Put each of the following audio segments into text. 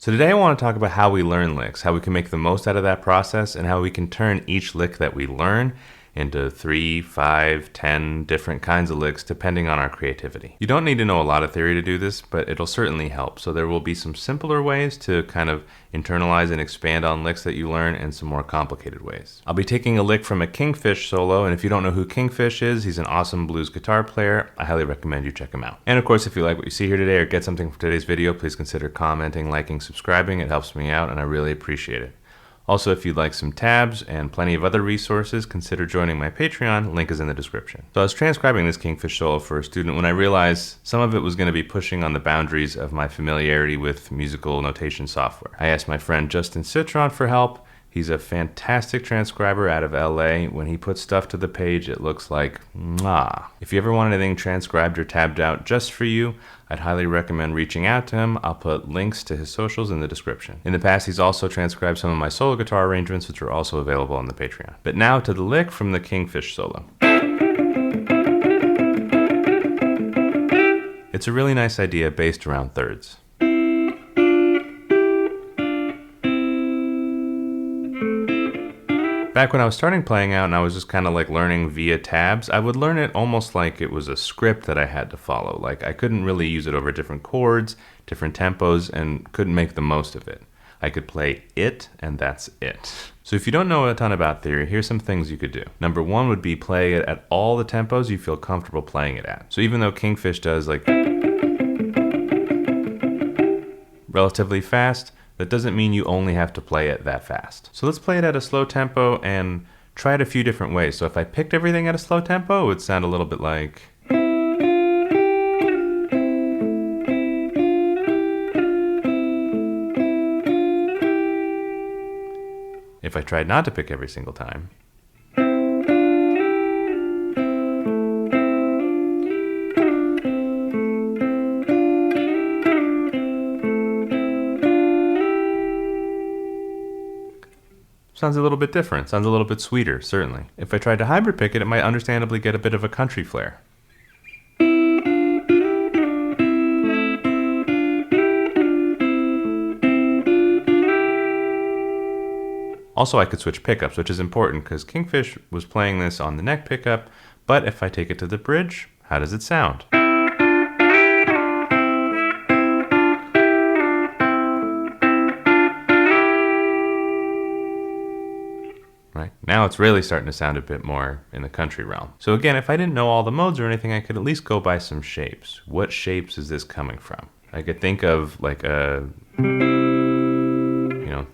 So today I want to talk about how we learn licks, how we can make the most out of that process, and how we can turn each lick that we learn into 3, 5, 10 different kinds of licks depending on our creativity. You don't need to know a lot of theory to do this, but it'll certainly help. So there will be some simpler ways to kind of internalize and expand on licks that you learn and some more complicated ways. I'll be taking a lick from a Kingfish solo, and if you don't know who Kingfish is, he's an awesome blues guitar player. I highly recommend you check him out. And of course, if you like what you see here today or get something from today's video, please consider commenting, liking, subscribing. It helps me out and I really appreciate it. Also, if you'd like some tabs and plenty of other resources, consider joining my Patreon. Link is in the description. So I was transcribing this Kingfish solo for a student when I realized some of it was going to be pushing on the boundaries of my familiarity with musical notation software. I asked my friend Justin Citron for help. He's a fantastic transcriber out of LA. When he puts stuff to the page, it looks like mwah. If you ever want anything transcribed or tabbed out just for you, I'd highly recommend reaching out to him. I'll put links to his socials in the description. In the past, he's also transcribed some of my solo guitar arrangements, which are also available on the Patreon. But now to the lick from the Kingfish solo. It's a really nice idea based around thirds. Back when I was starting playing out and I was just kind of like learning via tabs, I would learn it almost like it was a script that I had to follow. Like I couldn't really use it over different chords, different tempos, and couldn't make the most of it. I could play it, and that's it. So if you don't know a ton about theory, here's some things you could do. Number one would be play it at all the tempos you feel comfortable playing it at. So even though Kingfish does like relatively fast, that doesn't mean you only have to play it that fast. So let's play it at a slow tempo and try it a few different ways. So if I picked everything at a slow tempo, it would sound a little bit like... If I tried not to pick every single time, sounds a little bit different, sounds a little bit sweeter, certainly. If I tried to hybrid pick it, it might understandably get a bit of a country flair. Also, I could switch pickups, which is important because Kingfish was playing this on the neck pickup, but if I take it to the bridge, how does it sound? Right? Now it's really starting to sound a bit more in the country realm. So again, if I didn't know all the modes or anything, I could at least go by some shapes. What shapes is this coming from? I could think of like a,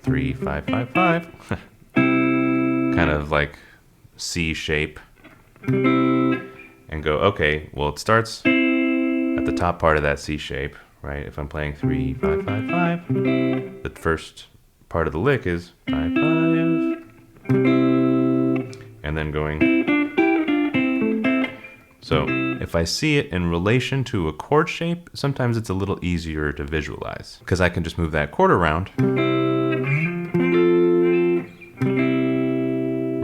3, 5, 5, 5, kind of like C shape, and go, okay, well it starts at the top part of that C shape, right? If I'm playing 3, 5, 5, 5, the first part of the lick is 5, 5, and then going. So if I see it in relation to a chord shape, sometimes it's a little easier to visualize because I can just move that chord around,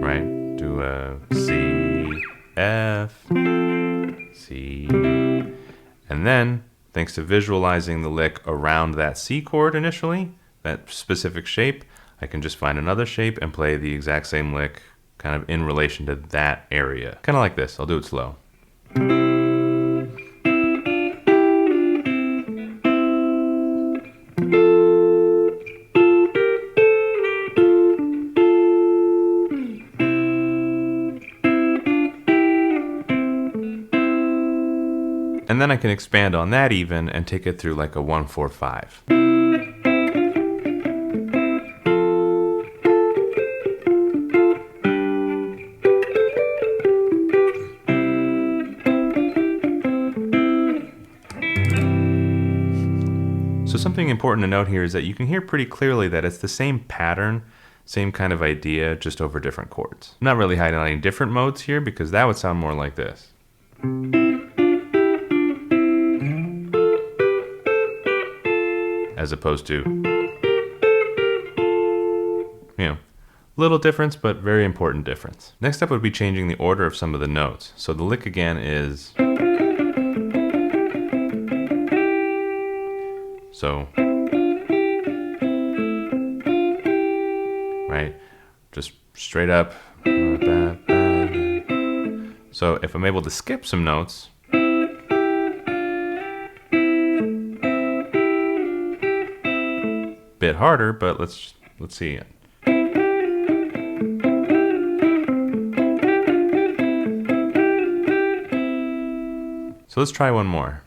right? Do a C, F, C, and then thanks to visualizing the lick around that C chord initially, that specific shape, I can just find another shape and play the exact same lick kind of in relation to that area. Kind of like this. I'll do it slow. And then I can expand on that even and take it through like a 1, 4, 5. So something important to note here is that you can hear pretty clearly that it's the same pattern, same kind of idea, just over different chords. I'm not really highlighting different modes here because that would sound more like this. As opposed to, little difference, but very important difference. Next up would be changing the order of some of the notes. So the lick again is, so straight up. So if I'm able to skip some notes, bit harder, but let's see it. So let's try one more.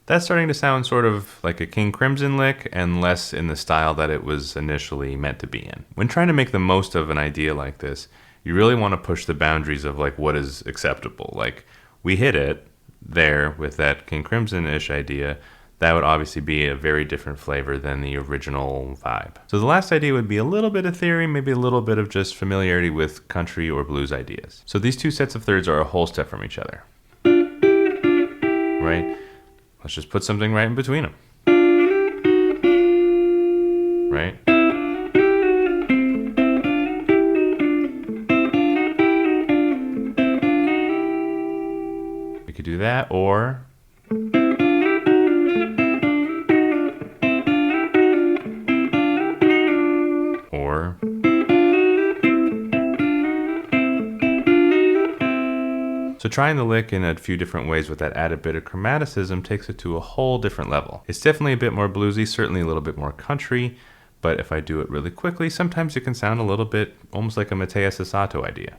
That's starting to sound sort of like a King Crimson lick and less in the style that it was initially meant to be in. When trying to make the most of an idea like this, you really want to push the boundaries of like what is acceptable. Like we hit it there with that King Crimson-ish idea. That would obviously be a very different flavor than the original vibe. So the last idea would be a little bit of theory, maybe a little bit of just familiarity with country or blues ideas. So these two sets of thirds are a whole step from each other. Right? Let's just put something right in between them. Right? We could do that, or so trying the lick in a few different ways with that added bit of chromaticism takes it to a whole different level. It's definitely a bit more bluesy, certainly a little bit more country, but if I do it really quickly, sometimes it can sound a little bit almost like a Matthias Sasato idea.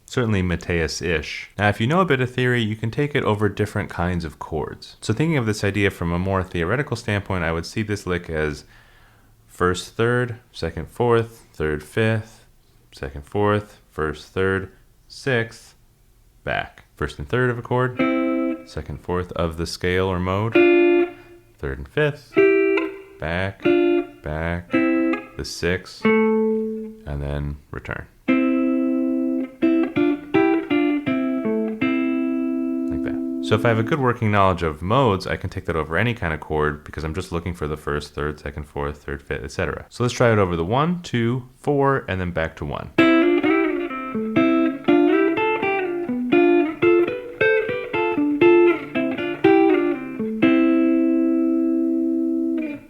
Certainly Matthias-ish. Now, if you know a bit of theory, you can take it over different kinds of chords. So thinking of this idea from a more theoretical standpoint, I would see this lick as first, third, second, fourth, third, fifth, second, fourth, first, third, sixth, back. First and third of a chord, second, fourth of the scale or mode, third and fifth, back, back, the sixth, and then return. So if I have a good working knowledge of modes, I can take that over any kind of chord because I'm just looking for the first, third, second, fourth, third, fifth, etc. So let's try it over the 1, 2, 4, and then back to 1.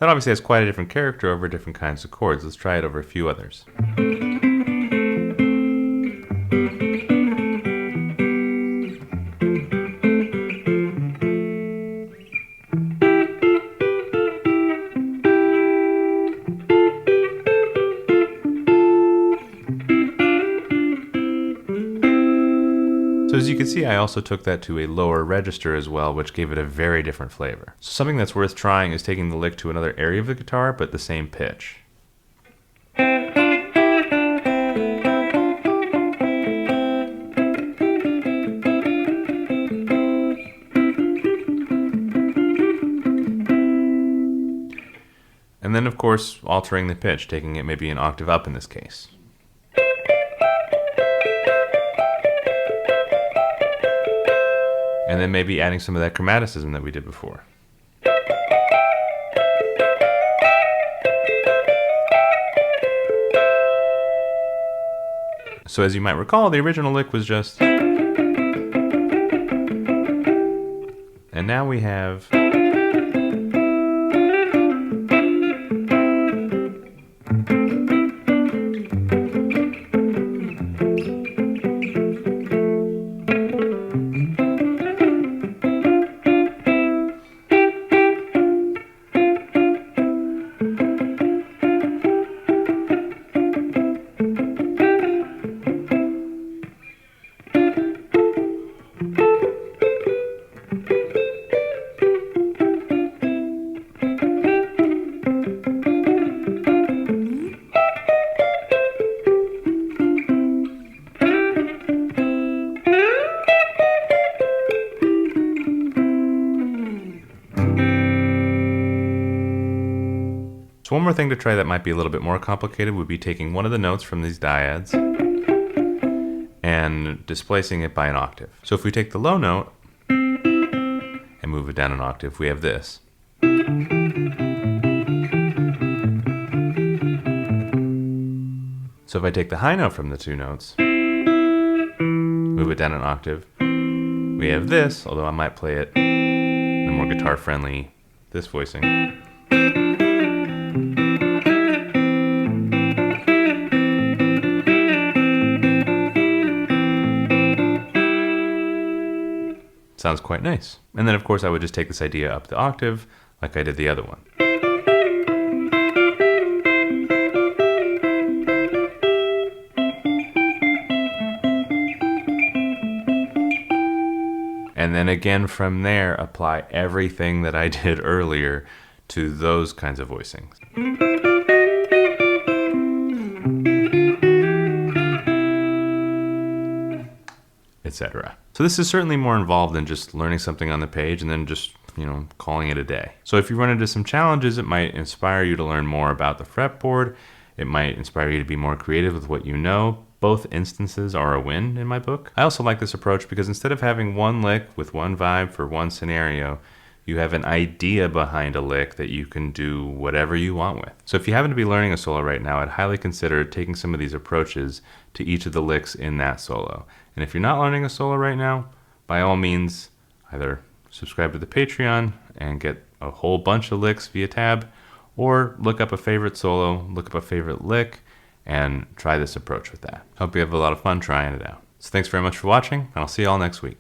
That obviously has quite a different character over different kinds of chords. Let's try it over a few others. So as you can see, I also took that to a lower register as well, which gave it a very different flavor. So something that's worth trying is taking the lick to another area of the guitar, but the same pitch. And then, of course, altering the pitch, taking it maybe an octave up in this case. And then maybe adding some of that chromaticism that we did before. So as you might recall, the original lick was just... And now we have... So one more thing to try that might be a little bit more complicated would be taking one of the notes from these dyads and displacing it by an octave. So if we take the low note and move it down an octave, we have this. So if I take the high note from the two notes, move it down an octave. We have this, although I might play it the more guitar-friendly, this voicing. Sounds quite nice. And then of course I would just take this idea up the octave like I did the other one. And then again from there, apply everything that I did earlier to those kinds of voicings. Etc. So this is certainly more involved than just learning something on the page and then just, calling it a day. So if you run into some challenges, it might inspire you to learn more about the fretboard. It might inspire you to be more creative with what you know. Both instances are a win in my book. I also like this approach because instead of having one lick with one vibe for one scenario, you have an idea behind a lick that you can do whatever you want with. So if you happen to be learning a solo right now, I'd highly consider taking some of these approaches to each of the licks in that solo. And if you're not learning a solo right now, by all means, either subscribe to the Patreon and get a whole bunch of licks via tab, or look up a favorite solo, look up a favorite lick, and try this approach with that. Hope you have a lot of fun trying it out. So thanks very much for watching, and I'll see you all next week.